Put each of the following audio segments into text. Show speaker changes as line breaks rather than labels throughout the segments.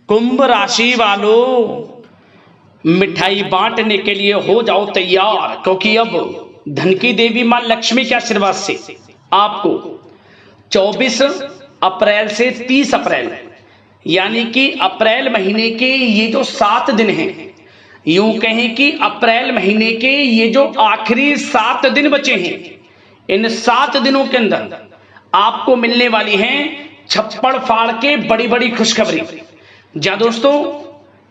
कुंभ राशि वालों, मिठाई बांटने के लिए हो जाओ तैयार, क्योंकि अब धन की देवी मां लक्ष्मी के आशीर्वाद से आपको 24 अप्रैल से 30 अप्रैल यानी कि अप्रैल महीने के ये जो 7 दिन हैं, यूं कहें कि अप्रैल महीने के ये जो आखिरी 7 दिन बचे हैं, इन 7 दिनों के अंदर आपको मिलने वाली हैं छप्पड़ फाड़ के बड़ी बड़ी खुशखबरी। जा दोस्तों,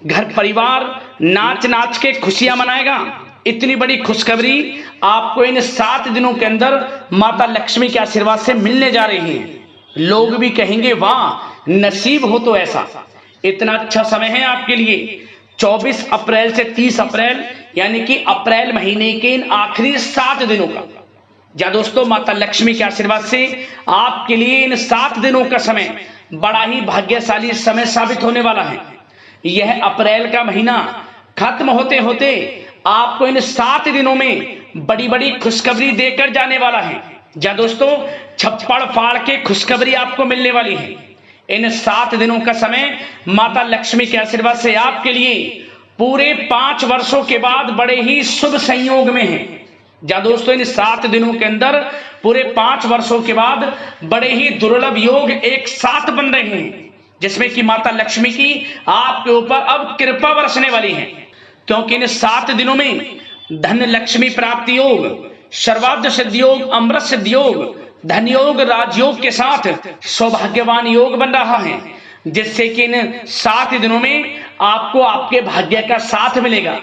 घर परिवार नाच नाच के खुशियां मनाएगा। इतनी बड़ी खुशखबरी आपको इन 7 दिनों के अंदर माता लक्ष्मी के आशीर्वाद से मिलने जा रही है। लोग भी कहेंगे वाह, नसीब हो तो ऐसा। इतना अच्छा समय है आपके लिए 24 अप्रैल से 30 अप्रैल यानी कि अप्रैल महीने के इन आखिरी 7 दिनों का। जा दोस्तों, माता लक्ष्मी के आशीर्वाद से आपके लिए इन 7 दिनों का समय बड़ा ही भाग्यशाली समय साबित होने वाला है। यह अप्रैल का महीना खत्म होते होते आपको इन 7 दिनों में बड़ी बड़ी खुशखबरी देकर जाने वाला है। जा दोस्तों, छप्पड़ फाड़ के खुशखबरी आपको मिलने वाली है। इन 7 दिनों का समय माता लक्ष्मी के आशीर्वाद से आपके लिए पूरे 5 वर्षों के बाद बड़े ही शुभ संयोग में है। जा दोस्तों, इन 7 दिनों के अंदर पूरे 5 वर्षों के बाद बड़े ही दुर्लभ योग एक साथ बन रहे हैं, जिसमें कि माता लक्ष्मी की आपके ऊपर अब कृपा बरसने वाली है। क्योंकि इन 7 दिनों में धन लक्ष्मी प्राप्ति योग, सर्वार्थ सिद्धि योग, अमृत सिद्धि योग, धन योग, राजयोग के साथ सौभाग्यवान योग बन रहा है, जिससे कि इन 7 दिनों में आपको आपके भाग्य का साथ मिलेगा।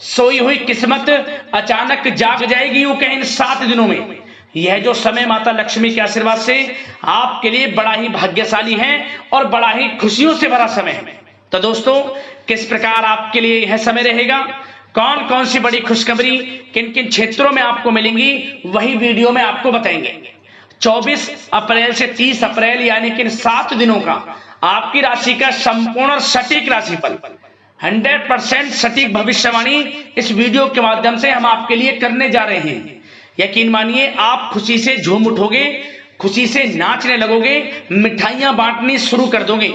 सोई हुई किस्मत अचानक जाग जाएगी, यूं कहें इन 7 दिनों में। यह जो समय माता लक्ष्मी के आशीर्वाद से आपके लिए बड़ा ही भाग्यशाली है और बड़ा ही खुशियों से भरा समय है। तो दोस्तों, किस प्रकार आपके लिए यह समय रहेगा, कौन कौन सी बड़ी खुशखबरी किन किन क्षेत्रों में आपको मिलेंगी, वही वीडियो में आपको बताएंगे। 24 अप्रैल से 30 अप्रैल यानी कि इन 7 दिनों का आपकी राशि का संपूर्ण सटीक राशिफल, 100% सटीक भविष्यवाणी इस वीडियो के माध्यम से हम आपके लिए करने जा रहे हैं। यकीन मानिए, आप खुशी से झूम उठोगे, खुशी से नाचने लगोगे, मिठाइयां बांटनी शुरू कर दोगे।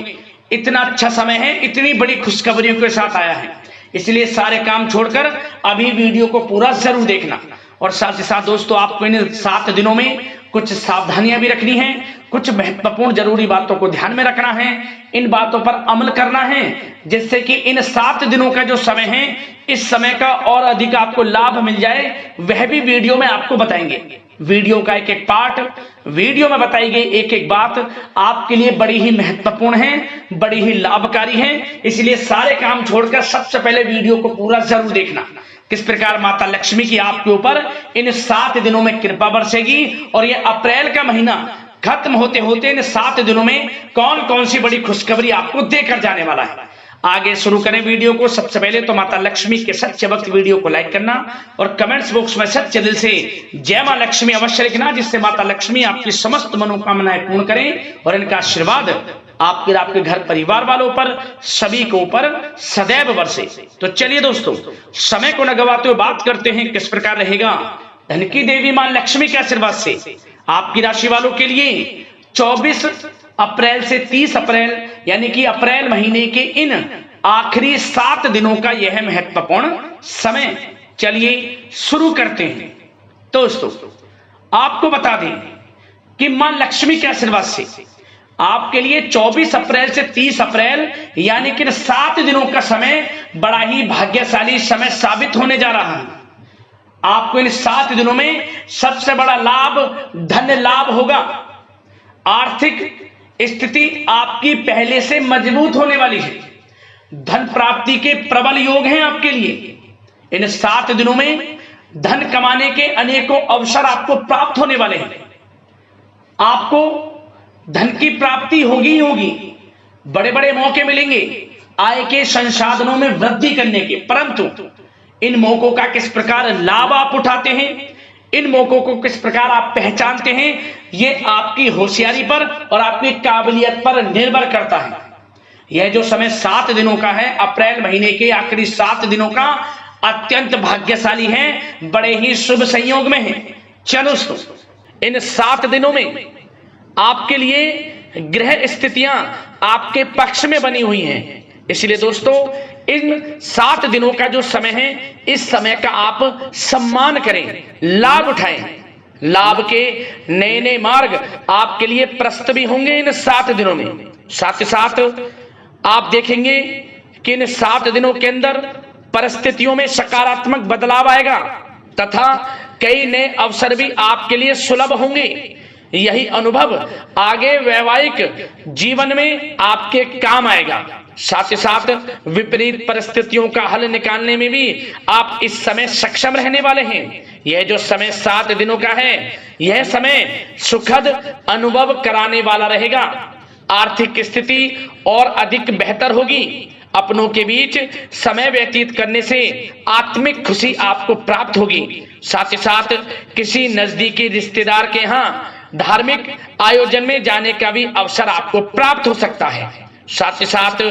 इतना अच्छा समय है, इतनी बड़ी खुशखबरियों के साथ आया है, इसलिए सारे काम छोड़कर अभी वीडियो को पूरा जरूर देखना। और साथ ही साथ दोस्तों, आपको इन 7 दिनों में कुछ सावधानियां भी रखनी है, कुछ महत्वपूर्ण जरूरी बातों को ध्यान में रखना है, इन बातों पर अमल करना है, जिससे कि इन 7 दिनों का जो समय है, इस समय का और अधिक आपको लाभ मिल जाए, वह भी वीडियो में आपको बताएंगे। वीडियो का एक एक पार्ट, वीडियो में बताई गई एक एक बात आपके लिए बड़ी ही महत्वपूर्ण है, बड़ी ही लाभकारी है, इसलिए सारे काम छोड़कर सबसे पहले वीडियो को पूरा जरूर देखना। किस प्रकार माता लक्ष्मी की आपके ऊपर इन 7 दिनों में कृपा बरसेगी और यह अप्रैल का महीना खत्म होते होते इन 7 दिनों में कौन कौन सी बड़ी खुशखबरी आपको देकर जाने वाला है। आगे शुरू करें वीडियो को। सबसे पहले तो माता लक्ष्मी के सच्चे भक्त वीडियो को लाइक करना और कमेंट्स बॉक्स में सच्चे दिल से जय मां लक्ष्मी अवश्य लिखना, जिससे माता लक्ष्मी आपकी समस्त मनोकामनाएं पूर्ण करें और इनका आशीर्वाद आपके आपके घर परिवार वालों पर, सभी के ऊपर सदैव बरसे। तो चलिए दोस्तों, समय को न गवाते हुए बात करते हैं किस प्रकार रहेगा धन की देवी मां लक्ष्मी के आशीर्वाद से आपकी राशि वालों के लिए 24 अप्रैल से 30 अप्रैल यानी कि अप्रैल महीने के इन आखिरी 7 दिनों का यह महत्वपूर्ण समय। चलिए शुरू करते हैं। दोस्तों, आपको बता दें कि मां लक्ष्मी के आशीर्वाद से आपके लिए 24 अप्रैल से 30 अप्रैल यानी कि 7 दिनों का समय बड़ा ही भाग्यशाली समय साबित होने जा रहा है। आपको इन 7 दिनों में सबसे बड़ा लाभ धन लाभ होगा। आर्थिक स्थिति आपकी पहले से मजबूत होने वाली है। धन प्राप्ति के प्रबल योग हैं आपके लिए। इन 7 दिनों में धन कमाने के अनेकों अवसर आपको प्राप्त होने वाले हैं। आपको धन की प्राप्ति होगी ही होगी, बड़े बड़े मौके मिलेंगे आय के संसाधनों में वृद्धि करने के, परंतु इन मौकों का किस प्रकार लाभ आप उठाते हैं, इन मौकों को किस प्रकार आप पहचानते हैं, ये आपकी होशियारी पर और आपकी काबिलियत पर निर्भर करता है। यह जो समय 7 दिनों का है, अप्रैल महीने के आखिरी 7 दिनों का, अत्यंत भाग्यशाली है, बड़े ही शुभ संयोग में है। चलो इन 7 दिनों में आपके लिए ग्रह स्थितियां आपके पक्ष में बनी हुई हैं। इसलिए दोस्तों इन 7 दिनों का जो समय है, इस समय का आप सम्मान करें, लाभ उठाएं। लाभ के नए नए मार्ग आपके लिए प्रस्तुत भी होंगे इन 7 दिनों में। साथ ही साथ आप देखेंगे कि इन 7 दिनों के अंदर परिस्थितियों में सकारात्मक बदलाव आएगा तथा कई नए अवसर भी आपके लिए सुलभ होंगे। यही अनुभव आगे वैवाहिक जीवन में आपके काम आएगा। साथ ही साथ विपरीत परिस्थितियों का हल निकालने में भी आप इस समय सक्षम रहने वाले हैं। यह जो समय 7 दिनों का है, यह समय सुखद अनुभव कराने वाला रहेगा। आर्थिक स्थिति और अधिक बेहतर होगी। अपनों के बीच समय व्यतीत करने से आत्मिक खुशी आपको प्राप्त होगी। साथ ही साथ किसी नजदीकी रिश्तेदार के यहाँ धार्मिक आयोजन में जाने का भी अवसर आपको प्राप्त हो सकता है। साथ ही साथ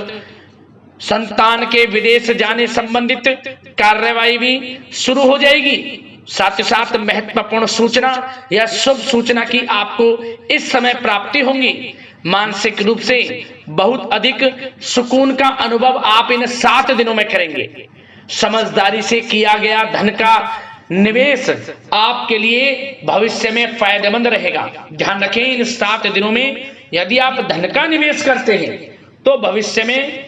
संतान के विदेश जाने संबंधित कार्यवाही भी शुरू हो जाएगी। साथ ही साथ महत्वपूर्ण सूचना या शुभ सूचना की आपको इस समय प्राप्ति होंगी। मानसिक रूप से बहुत अधिक सुकून का अनुभव आप इन 7 दिनों में करेंगे। समझदारी से किया गया धन का निवेश आपके लिए भविष्य में फायदेमंद रहेगा। ध्यान रखें, इन 7 दिनों में यदि आप धन का निवेश करते हैं तो भविष्य में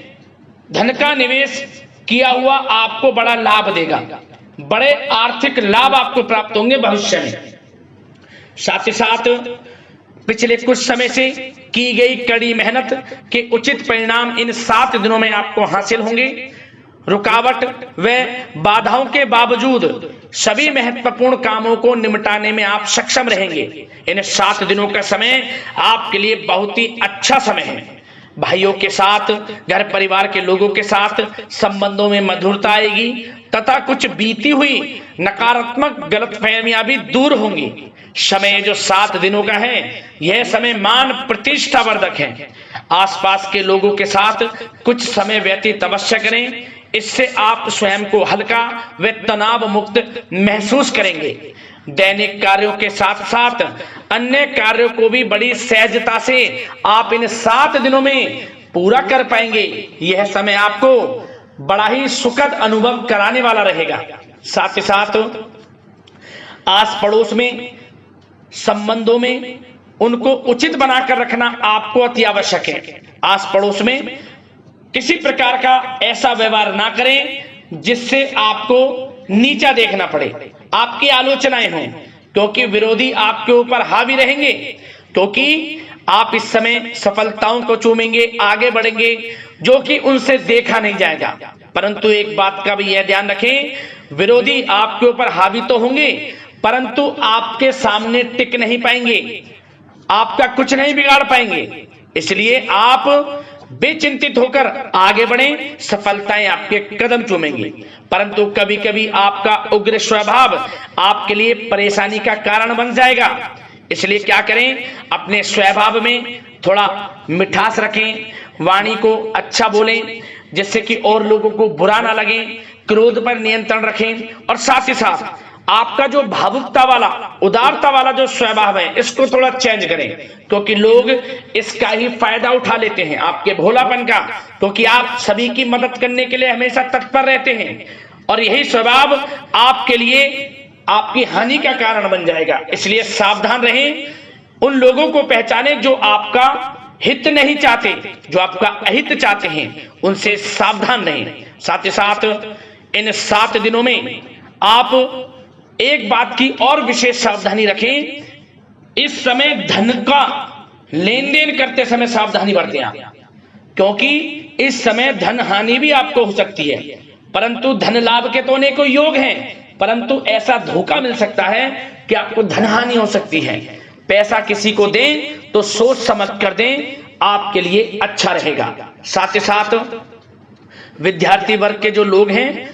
धन का निवेश किया हुआ आपको बड़ा लाभ देगा। बड़े आर्थिक लाभ आपको प्राप्त होंगे भविष्य में। साथ ही साथ पिछले कुछ समय से की गई कड़ी मेहनत के उचित परिणाम इन 7 दिनों में आपको हासिल होंगे। रुकावट व बाधाओं के बावजूद सभी महत्वपूर्ण कामों को निपटाने में आप सक्षम रहेंगे। इन 7 दिनों का समय आपके लिए बहुत ही अच्छा समय है। भाइयों के साथ, घर परिवार के लोगों के साथ संबंधों में मधुरता आएगी तथा कुछ बीती हुई नकारात्मक गलतफहमियां भी दूर होंगी। समय जो 7 दिनों का है, यह समय मान प्रतिष्ठा वर्धक है। आसपास के लोगों के साथ कुछ समय व्यतीत अवश्य करें। इससे आप स्वयं को हल्का व तनाव मुक्त महसूस करेंगे। दैनिक कार्यों के साथ साथ अन्य कार्यों को भी बड़ी सहजता से आप इन 7 दिनों में पूरा कर पाएंगे। यह समय आपको बड़ा ही सुखद अनुभव कराने वाला रहेगा। साथ ही साथ आस पड़ोस में संबंधों में उनको उचित बनाकर रखना आपको अति आवश्यक है। आस पड़ोस में किसी प्रकार का ऐसा व्यवहार ना करें जिससे आपको नीचा देखना पड़े, आपकी आलोचनाएं हों, क्योंकि विरोधी आपके ऊपर हावी रहेंगे। क्योंकि आप इस समय सफलताओं को चूमेंगे, आगे बढ़ेंगे, जो कि उनसे देखा नहीं जाएगा। परंतु एक बात का भी यह ध्यान रखें, विरोधी आपके ऊपर हावी तो होंगे परंतु आपके सामने टिक नहीं पाएंगे, आपका कुछ नहीं बिगाड़ पाएंगे। इसलिए आप बेचिंतित होकर आगे बढ़ें, सफलताएं आपके कदम चूमेंगी। परंतु कभी कभी आपका उग्र स्वभाव आपके लिए परेशानी का कारण बन जाएगा। इसलिए क्या करें, अपने स्वभाव में थोड़ा मिठास रखें, वाणी को अच्छा बोलें जिससे कि और लोगों को बुरा ना लगे, क्रोध पर नियंत्रण रखें। और साथ ही साथ आपका जो भावुकता वाला, उदारता वाला जो स्वभाव है, इसको थोड़ा चेंज करें, क्योंकि लोग इसका ही फायदा उठा लेते हैं, आपके भोलापन का, क्योंकि आप सभी की मदद करने के लिए हमेशा तत्पर रहते हैं। और यही स्वभाव आपके लिए आपकी हानि का कारण बन जाएगा। इसलिए सावधान रहें, उन लोगों को पहचाने जो आपका हित नहीं चाहते, जो आपका अहित चाहते हैं, उनसे सावधान रहें। साथ ही साथ इन 7 दिनों में आप एक बात की और विशेष सावधानी रखें, इस समय धन का लेन देन करते समय सावधानी बरतें आप, क्योंकि इस समय धन हानि भी आपको हो सकती है। परंतु धन लाभ के तो अनेकों योग हैं, परंतु ऐसा धोखा मिल सकता है कि आपको धन हानि हो सकती है। पैसा किसी को दें तो सोच समझ कर दें, आपके लिए अच्छा रहेगा। साथ ही साथ विद्यार्थी वर्ग के जो लोग हैं,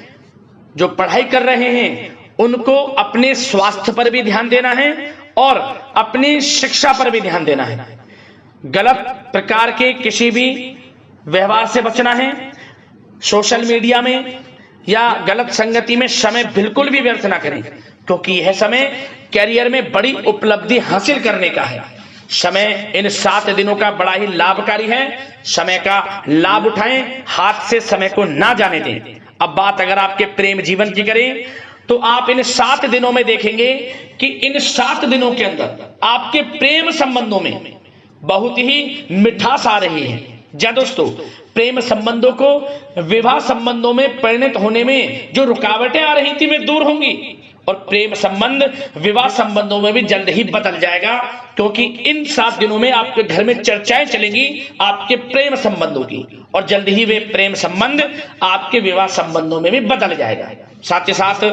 जो पढ़ाई कर रहे हैं, उनको अपने स्वास्थ्य पर भी ध्यान देना है और अपनी शिक्षा पर भी ध्यान देना है। गलत प्रकार के किसी भी व्यवहार से बचना है। सोशल मीडिया में या गलत संगति में समय बिल्कुल भी व्यर्थ ना करें, क्योंकि यह समय कैरियर में बड़ी उपलब्धि हासिल करने का है। समय इन 7 दिनों का बड़ा ही लाभकारी है। समय का लाभ उठाएं, हाथ से समय को ना जाने दें। अब बात अगर आपके प्रेम जीवन की करें तो आप इन 7 दिनों में देखेंगे कि इन 7 दिनों के अंदर आपके प्रेम संबंधों में बहुत ही मिठास आ रही है। जी दोस्तों, प्रेम संबंधों को विवाह संबंधों में परिणत होने में जो रुकावटें आ रही थी वे दूर होंगी और प्रेम संबंध विवाह संबंधों में भी जल्द ही बदल जाएगा, क्योंकि इन 7 दिनों में आपके घर में चर्चाएं चलेंगी आपके प्रेम संबंधों की और जल्द ही वे प्रेम संबंध आपके विवाह संबंधों में भी बदल जाएगा। साथ ही साथ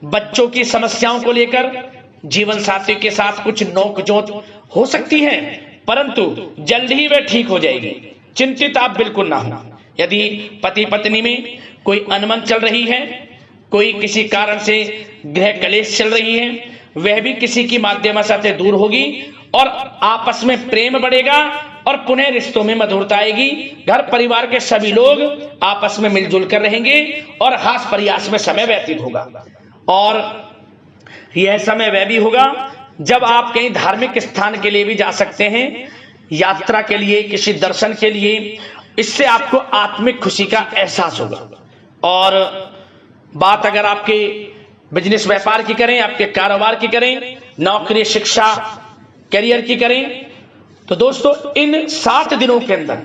बच्चों की समस्याओं को लेकर जीवन साथी के साथ कुछ नोकझोंक हो सकती है, परंतु जल्द ही वे ठीक हो जाएगी। चिंतित आप बिल्कुल ना हो। यदि पति पत्नी में कोई अनबन चल रही है, कोई किसी कारण से गृह कलेश चल रही है, वह भी किसी की माध्यम से दूर होगी और आपस में प्रेम बढ़ेगा और पुनः रिश्तों में मधुरता आएगी। घर परिवार के सभी लोग आपस में मिलजुल कर रहेंगे और हास प्रयास में समय व्यतीत होगा। और यह समय वह भी होगा जब आप कहीं धार्मिक स्थान के लिए भी जा सकते हैं, यात्रा के लिए, किसी दर्शन के लिए। इससे आपको आत्मिक खुशी का एहसास होगा। और बात अगर आपके बिजनेस व्यापार की करें, आपके कारोबार की करें, नौकरी, शिक्षा, करियर की करें, तो दोस्तों इन 7 दिनों के अंदर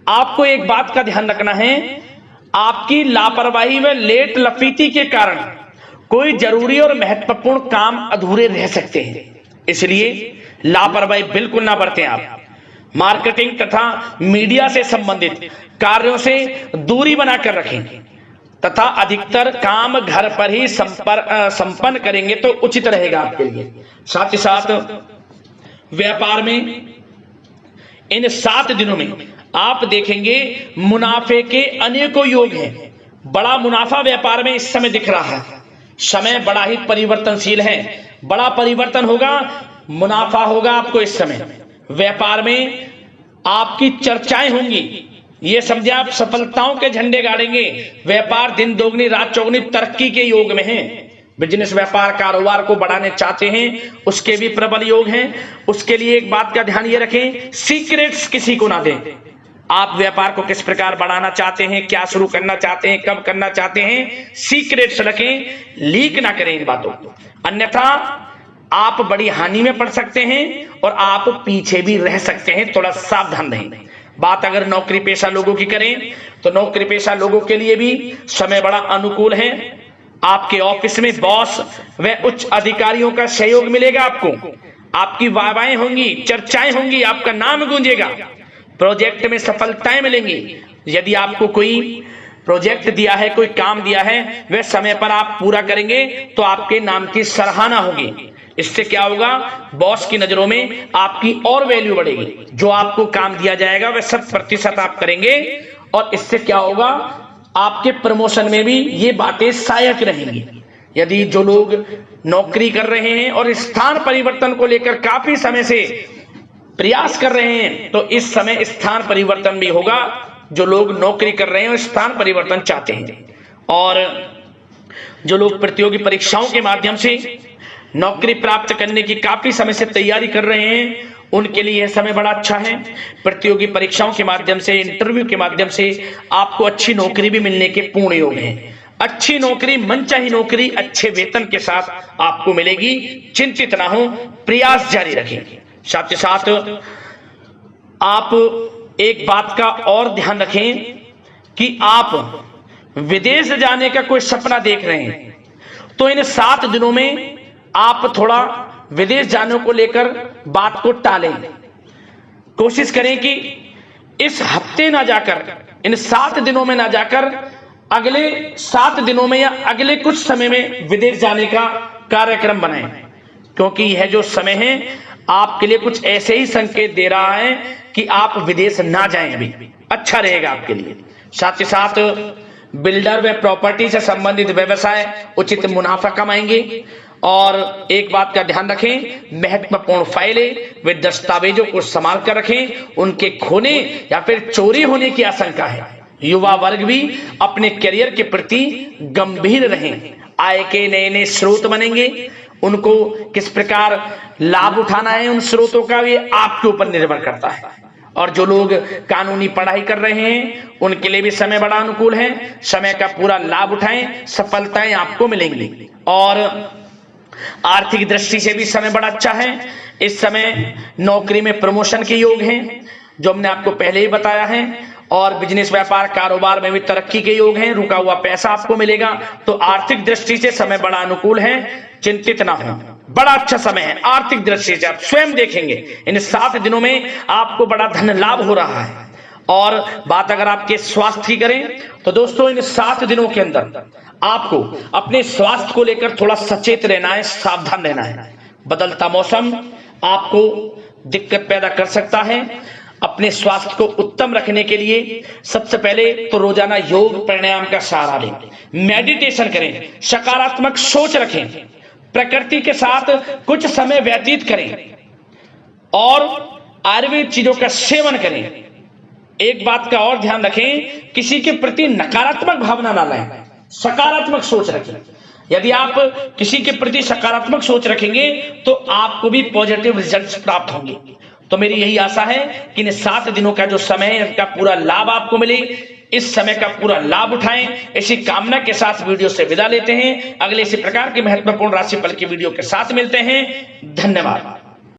आपको एक बात का ध्यान रखना है, आपकी लापरवाही व लेट लफीती के कारण कोई जरूरी और महत्वपूर्ण काम अधूरे रह सकते हैं। इसलिए लापरवाही बिल्कुल ना बरतें। आप मार्केटिंग तथा मीडिया से संबंधित कार्यों से दूरी बनाकर रखें तथा अधिकतर काम घर पर ही संपन्न करेंगे तो उचित रहेगा आपके लिए। साथ ही साथ व्यापार में इन 7 दिनों में आप देखेंगे मुनाफे के अनेकों योग हैं। बड़ा मुनाफा व्यापार में इस समय दिख रहा है। समय बड़ा ही परिवर्तनशील है, बड़ा परिवर्तन होगा, मुनाफा होगा आपको इस समय। व्यापार में आपकी चर्चाएं होंगी, ये समझे आप सफलताओं के झंडे गाड़ेंगे। व्यापार दिन दोगुनी रात चौगुनी तरक्की के योग में है। बिजनेस व्यापार कारोबार को बढ़ाने चाहते हैं, उसके भी प्रबल योग हैं। उसके लिए एक बात का ध्यान ये रखें, सीक्रेट्स किसी को ना दें। आप व्यापार को किस प्रकार बढ़ाना चाहते हैं, क्या शुरू करना चाहते हैं, कब करना चाहते हैं, सीक्रेट्स रखें, लीक ना करें इन बातों को, अन्यथा आप बड़ी हानि में पड़ सकते हैं और आप पीछे भी रह सकते हैं। थोड़ा सावधान रहें। बात अगर नौकरी पेशा लोगों की करें तो नौकरी पेशा लोगों के लिए भी समय बड़ा अनुकूल है। आपके ऑफिस में बॉस व उच्च अधिकारियों का सहयोग मिलेगा आपको। आपकी वाहवाहें होंगी, चर्चाएं होंगी, आपका नाम गूंजेगा। प्रोजेक्ट में सफलताएं मिलेंगी। यदि आपको कोई प्रोजेक्ट दिया है, कोई काम दिया है, वह समय पर आप पूरा करेंगे तो आपके नाम की सराहना होगी। इससे क्या होगा, बॉस की नजरों में आपकी और वैल्यू बढ़ेगी। जो आपको काम दिया जाएगा वह 100% आप करेंगे और इससे क्या होगा, आपके प्रमोशन में भी ये बातें सहायक रहेंगी। यदि जो लोग नौकरी कर रहे हैं और स्थान परिवर्तन को लेकर काफी समय से प्रयास कर रहे हैं तो इस समय स्थान परिवर्तन भी होगा। जो लोग नौकरी कर रहे हैं और स्थान परिवर्तन चाहते हैं, और जो लोग प्रतियोगी परीक्षाओं के माध्यम से नौकरी प्राप्त करने की काफी समय से तैयारी कर रहे हैं, उनके लिए यह समय बड़ा अच्छा है। प्रतियोगी परीक्षाओं के माध्यम से, इंटरव्यू के माध्यम से आपको अच्छी नौकरी भी मिलने के पूर्ण योग हैं। अच्छी नौकरी, मनचाही नौकरी अच्छे वेतन के साथ आपको मिलेगी। चिंतित ना हो, प्रयास जारी रखें। साथ ही साथ आप एक बात का और ध्यान रखें कि आप विदेश जाने का कोई सपना देख रहे हैं तो इन 7 दिनों में आप थोड़ा विदेश जाने को लेकर बात को टालें। कोशिश करें कि इस हफ्ते ना जाकर, इन 7 दिनों में ना जाकर, अगले 7 दिनों में या अगले कुछ समय में विदेश जाने का कार्यक्रम बनाएं, क्योंकि यह जो समय है आपके लिए कुछ ऐसे ही संकेत दे रहा है कि आप विदेश ना जाएं, अभी अच्छा रहेगा आपके लिए। साथ ही साथ बिल्डर व प्रॉपर्टी से संबंधित व्यवसाय उचित मुनाफा कमाएंगे। और एक बात का ध्यान रखें, महत्वपूर्ण फाइलें व दस्तावेजों को संभाल कर रखें, उनके खोने या फिर चोरी होने की आशंका है। युवा वर्ग भी अपने करियर के प्रति गंभीर रहें। आय के नए नए स्रोत बनेंगे उनको किस प्रकार लाभ उठाना है उन स्रोतों का, ये आपके ऊपर निर्भर करता है। और जो लोग कानूनी पढ़ाई कर रहे हैं उनके लिए भी समय बड़ा अनुकूल है। समय का पूरा लाभ उठाएं, सफलताएं आपको मिलेंगी। और आर्थिक दृष्टि से भी समय बड़ा अच्छा है। इस समय नौकरी में प्रमोशन के योग हैं, जो हमने आपको पहले ही बताया है। और बिजनेस, व्यापार, कारोबार में भी तरक्की के योग हैं। रुका हुआ पैसा आपको मिलेगा। तो आर्थिक दृष्टि से समय बड़ा अनुकूल है, चिंतित ना हो, बड़ा अच्छा समय है आर्थिक दृष्टि से। आप स्वयं देखेंगे इन 7 दिनों में आपको बड़ा धन लाभ हो रहा है। और बात अगर आपके स्वास्थ्य की करें तो दोस्तों इन 7 दिनों के अंदर आपको अपने स्वास्थ्य को लेकर थोड़ा सचेत रहना है, सावधान रहना है। बदलता मौसम आपको दिक्कत पैदा कर सकता है। अपने स्वास्थ्य को उत्तम रखने के लिए सबसे पहले तो रोजाना योग प्राणायाम का सहारा लें, मेडिटेशन करें, सकारात्मक सोच रखें, प्रकृति के साथ कुछ समय व्यतीत करें और आयुर्वेद चीजों का सेवन करें। एक बात का और ध्यान रखें, किसी के प्रति नकारात्मक भावना ना लाएं, सकारात्मक सोच रखें। यदि आप किसी के प्रति सकारात्मक सोच रखेंगे तो आपको भी पॉजिटिव रिजल्ट्स प्राप्त होंगे। तो मेरी यही आशा है कि इन 7 दिनों का जो समय है इसका पूरा लाभ आपको मिले। इस समय का पूरा लाभ उठाएं, इसी कामना के साथ वीडियो से विदा लेते हैं। अगले इसी प्रकार के महत्वपूर्ण राशिफल की वीडियो के साथ मिलते हैं। धन्यवाद।